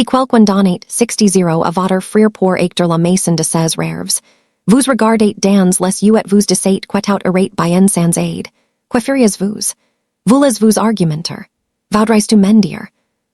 Si quelqu'un donate 60 à votre frère pour acter la maison de ses rêves. Vous regardez dans les yeux et vous dites quetout arrête bien sans aide. Que feriez-vous? Voulez-vous argumenter? Vaudrais-tu mentir?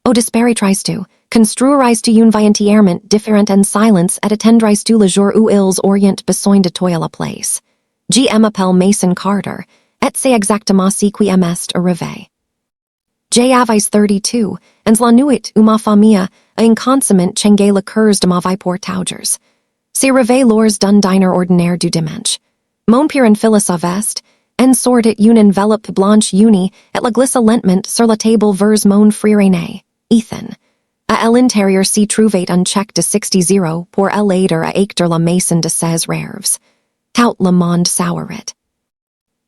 O disparaîtrais-tu? Construirais-tu une vie entièrement différente en silence et attendrais-tu le jour où ils auront besoin de toi à la place? Je m'appelle Mason Carter, et c'est exactement ce qui m'est arrivé. J'avais 32, ans la nuit où ma famille a inconsciemment changé le cours de ma vie pour toujours. C'est arrivé lors d'un dîner ordinaire du dimanche. Mon père enfila sa veste, en sortit une enveloppe blanche unie et la glissa lentement sur la table vers mon frère aîné, Ethan. À l'intérieur s'y trouvait un chèque de 60 pour l'aider à acter la maison de ses rêves. Tout le monde sourit.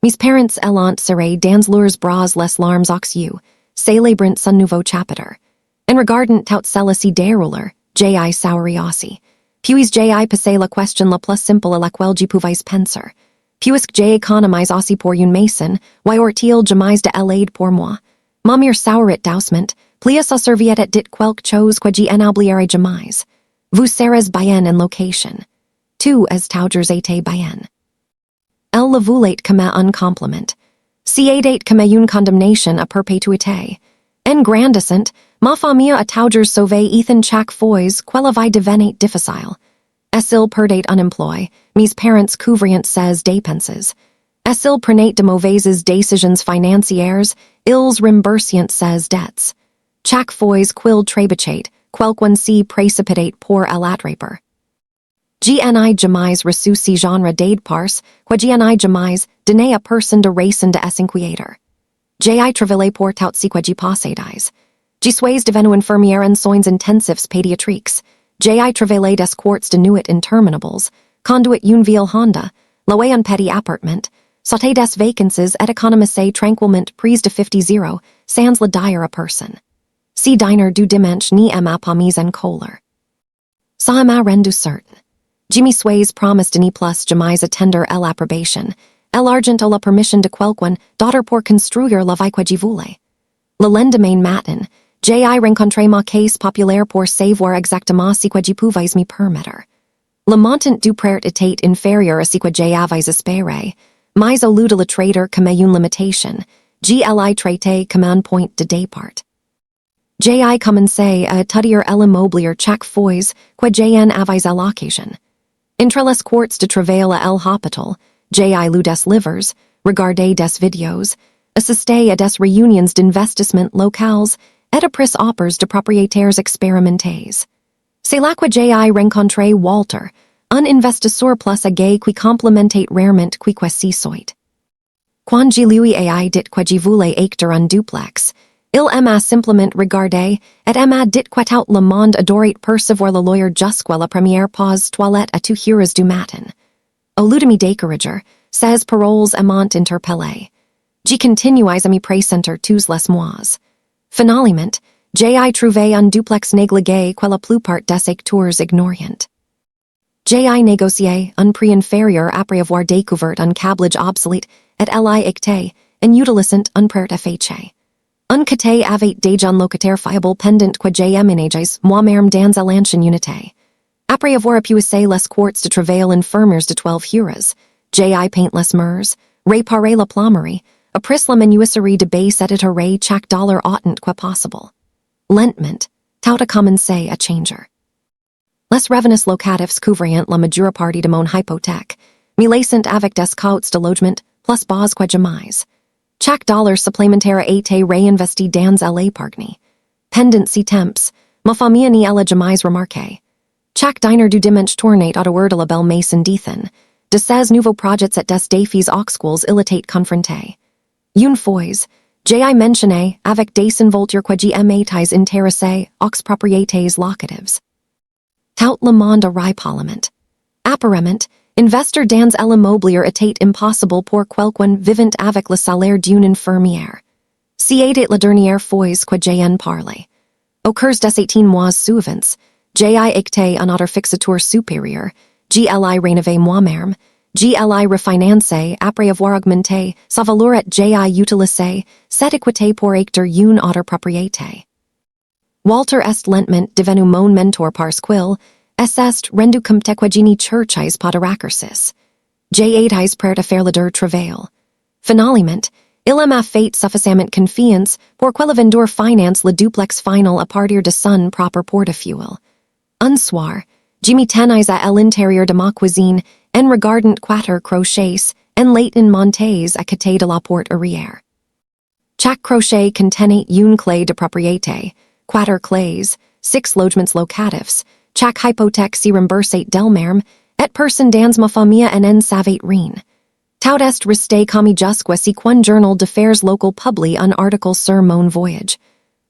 Mes parents ayant serré dans leurs bras les larmes aux yeux, célébrant son nouveau chapitre. En regardant tout celle-ci dérouler, j'ai souri aussi. Puis j'ai passé la question la plus simple à laquelle je pouvais penser. Puisque j'ai économisé aussi pour une maison, why aurait-il jamais de l'aide pour moi? Ma mère sourit doucement, plia sa serviette et dit quelque chose que je n'oublierai jamais. Vous serez bien en location. Tu es toujours été bien. Elle le voulait comme un compliment. Si aidait comme une condamnation à perpétuité. En grandissant, ma famille a toujours sauvé Ethan chaque fois que la vie devenait difficile. S'il perdait un emploi, mes parents couvrirent ses dépenses. S'il prenait de mauvaises décisions financières, ils remboursaient ses dettes. Chaque fois qu'il trébuchait, quelqu'un s'y précipitait pour l'attraper. Je n'ai jamais reçu ce genre d'aide parce que je n'ai jamais donné à personne de raison de s'inquiéter. J'ai travaillé pour tout ce que je possédais. Je suis devenu infirmière en soins intensifs pédiatriques. J'ai travaillé des quarts de nuit interminables, conduit une ville Honda, loué un petit appartement, sauté des vacances et économisé tranquillement prise de 50 sans le dire à personne. Si dîner du dimanche ni m'a pas mis en colère. Ça m'a rendu certain. Je me suis promis de ni plus jamais attendre l'approbation, l'argent ou la permission de quelqu'un d'autre pour construire la vie que je voulais. Le lendemain matin, j'ai rencontré ma caisse populaire pour savoir exactement ce que je pouvais me permettre. Le montant du prêt était inférieur à ce que j'avais espéré, mais au lieu de le traiter comme une limitation, je l'ai traité comme un point de départ. J'ai commencé à étudier l'immobilier chaque fois que j'en avais à l'occasion. Entre les quarts de travail à l'hôpital, j'ai lu des livres, regardé des vidéos, assisté à des réunions d'investissement locales et appris offres de propriétaires expérimentés. C'est là que j'ai rencontré Walter, un investisseur plus âgé qui complémentait rarement qui s'y soit. Quand je lui ai dit que je voulais acheter un duplex, il m'a simplement regardé et m'a dit que tout le monde adorait percevoir le lawyer jusqu'à la première pause toilette à 2 heures du matin. Au lieu de me décourager, ces paroles m'ont interpellé. Je continuais à me présenter tous les mois. Finalement, j'ai trouvé un duplex négligé que la plupart des acteurs ignorent. J'ai négocié un prix inférieur après avoir découvert un câblage obsolète et l'ai acheté en utilisant un prêt FHA. Un côté avait déjà un locataire fiable pendant que j'ai aménagé moi-même dans l'ancienne unité. Après avoir épuisé les quarts de travail infirmières de 12 heures, j'ai peint les murs, réparé la plomberie, appris la menuiserie de base et étiré chaque dollar autant que possible. Lentement, tout a commencé à changer. Les revenus locatifs couvrient la majeure partie de mon hypothèque, me laissant avec des coûts de logement plus bas que jamais. Chaque dollar supplémentaire a été réinvesti dans l'épargne. Pendant ces temps, ma famille n'y a jamais remarqué. Chaque dîner du dimanche tournait autour de la belle maison d'Ethan, de ces nouveaux projets et des défis auxquels il était confronté. Une fois, j'ai mentionné avec des involtures que je m'étais intéressé aux propriétés locatives. Tout le monde a parlement. Apparemment, investir dans l'immobilier était impossible pour quelqu'un vivant avec le salaire d'une infirmière. C'était la dernière fois que j'ai en parlé. Au cours des 18 mois suivants, j'ai acheté un autre fixateur supérieur, je l'ai rénové moi-même, je l'ai refinancé après avoir augmenté sa valeur et j'ai utilisé cette équité pour acheter une autre propriété. Walter est lentment devenu mon mentor parce qu'il est rendu compte que je n'y cherchais pas de raccourcis. J'ai aidé prêt à faire le dur travail. Finalement, il m'a fait suffisamment confiance pour qu'il vendure finance le duplex final à partir de son propre portefeuille. Un soir, je me tenais à l'intérieur de ma cuisine en regardant quatre crochets en leighton montés à côté de la porte arrière. Chaque crochet contenait une clé de propriété, quatre clés, 6 logements locatifs, chaque hypothèque si remboursée d'elle-même, et personne dans ma famille en savait rien. Tout est resté comme jusqu'à si qu'un journal d'affaires local publie un article sur mon voyage.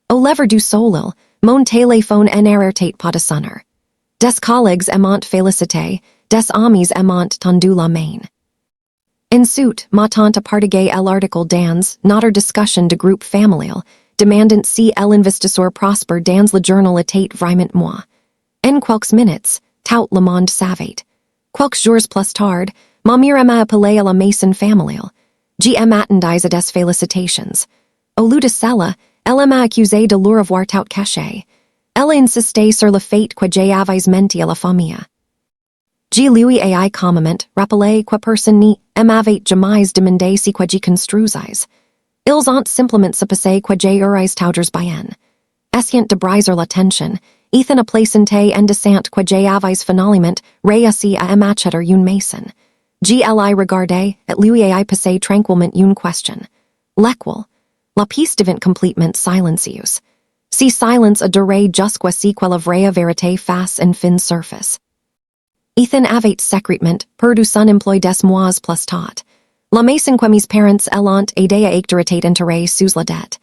Au lever du soleil, mon téléphone en arrêtait pas de sonner. Des collègues aimant félicité, des amis aimant tendu la main. Ensuite, ma tante partagé l'article dans notre discussion de groupe familial, demandant si l'investisseur prosper dans le journal était vraiment moi. En quelques minutes, tout le monde savait. Quelques jours plus tard, ma mère m'a appelé à la maison familiale. Je m'attendais à des félicitations. Au lieu de cela, elle m'a accusé de leur avoir tout caché. Elle insistait sur le fait que j'avais menti à la famille. Je lui ai calmement rappelé que personne n'y m'avait jamais demandé si que je construisais. Ils ont simplement supposé que j'aurais toujours bien. Essayant de briser la tension, Ethan a plaisanté en disant que j'avais finalement réussi à m'acheter une maison. Je l'ai regardé et lui ai posé tranquillement une question. Laquelle? La pièce devint complètement silencieuse. Si silence a duré jusqu'à ce que la vraie vérité fasse en fin surface. Ethan avait secrètement perdu son emploi des mois plus tard. La maison que mes parents l'ont aidé à éclater intérêt sous la dette.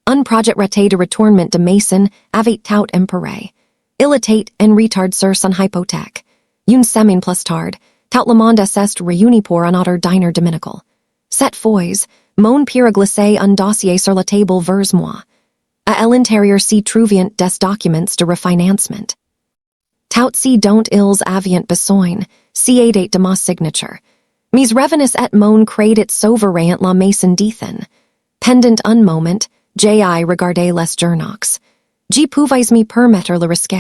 Un projet raté de retournement de maison avait tout emperé. Il était en retard sur son hypothèque. Une semaine plus tard, tout le monde s'est réuni pour un autre dîner dominical. Cette fois, mon père a glissé un dossier sur la table vers moi. À l'intérieur s'y trouvaient des documents de refinancement. Tout si dont ils avaient besoin, si aidé de ma signature. Mes revenus et mon crédit sauveraient la maison d'Ethan. Pendant un moment, j'ai regardé les journaux. Je pouvais me permettre le risque.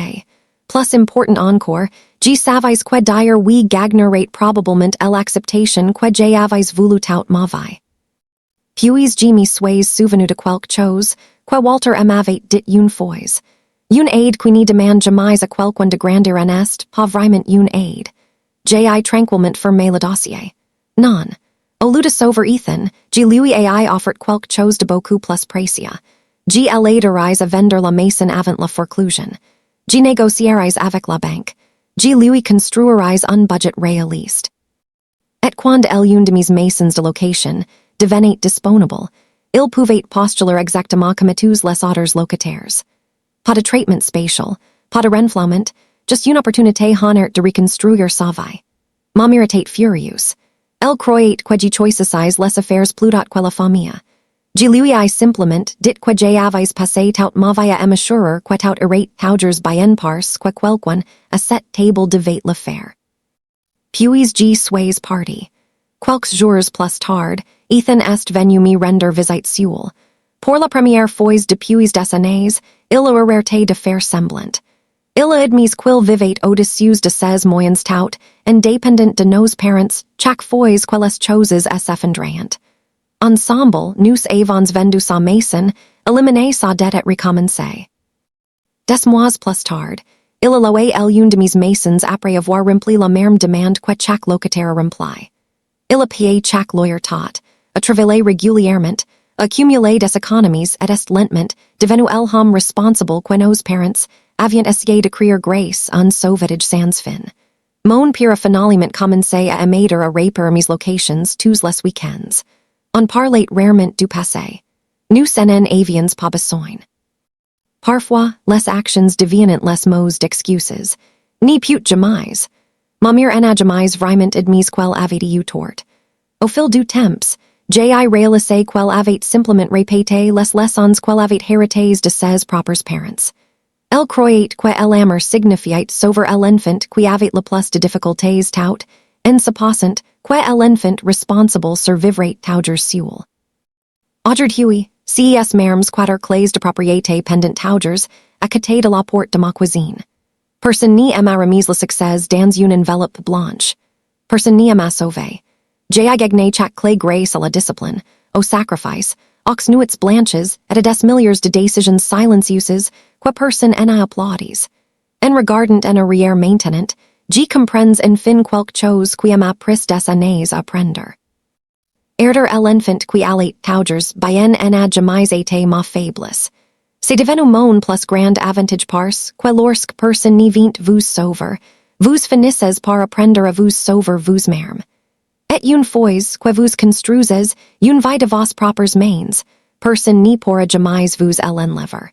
Plus important encore, je savais que d'ailleurs oui gagnerait probablement l'acceptation que j'avais voulu tout ma vie. Puis je me suis souvenu de quelque chose que Walter m'avait dit une fois. Une aide qui ne demande jamais à quelqu'un de grandir en est pas vraiment une aide. J'ai tranquillement fermé le dossier. Non. Au lieu de sauver Ethan, je lui ai offert quelque chose de beaucoup plus précieux. Je l'aiderais à vendre la maison avant la foreclusion. Je négocierais avec la banque. Je lui construirais un budget réaliste. Et quand une de mes maisons de location devenait disponible, il pouvait postuler exactement comme tous les autres locataires. Pas de traitement spécial, pas de renflouement, juste une opportunité honnête de reconstruire sa vie. Ma mère était furieuse. Elle croyait que je choisissais les affaires plutôt que la famille. Je lui ai simplement dit que j'avais passé toute ma vie à m'assurer que tout irait toujours bien parce que quelqu'un à cette table devait le faire. Puis je suis parti. Quelques jours plus tard, Ethan est venu me rendre visite seul. Pour la première fois depuis des années, il a arrêté de faire semblant. Il a admis qu'il vivait au-dessus de ses moyens tout, indépendant de nos parents, chaque fois que les choses s'effondrent. Ensemble, nous avons vendu sa maison, éliminé sa dette et recommencé. Des mois plus tard, il a loué l'une de mes maisons après avoir rempli la même demande que chaque locataire remplit. Il a payé chaque loyer tot, a travaillé régulièrement, accumulé des économies et est lentement devenu l'homme responsable que nos parents avaient essayé de créer grâce à un sauvetage sans fin. Mon père a finalement commencé à m'aider à réparer mes locations tous les week-ends. On parlait rarement du passé. Nous n'en avions pas besoin. Parfois, les actions deviennent les mots d'excuses. Ni plus jamais. Ma mère n'a jamais vraiment admis qu'elle avait eu tort. Au fil du temps, j'ai réalisé qu'elle avait simplement répété les leçons qu'elle avait héritées de ses propres parents. Elle croyait que l'amour signifiait sauver l'enfant qui avait le plus de difficultés tout, en supposant que l'enfant responsable survivrait toujours seul. Aujourd'hui, ces mêmes quatre clés de propriété pendant toujours, à côté de la porte de ma cuisine. Personne n'y aima remise le succès dans une enveloppe blanche. Personne n'y aima sauver. J'ai gagné chaque clé grâce à la discipline, au sacrifice, aux nuits blanches, et à des milliers de décisions silencieuses, que personne n'a applaudis. En regardant en arrière maintenant, j'y comprends enfin quelque chose qui m'a pris des années à apprendre. Erder l'enfant qui allait toujours bien n'a jamais été ma faiblesse. C'est devenu mon plus grand avantage parce que lorsque personne n'y vient vous sauver, vous finissez par apprendre à vous sauver vous-même. Et une fois que vous construisez une vie de vos propres mains, personne n'y pourra jamais vous l'enlever.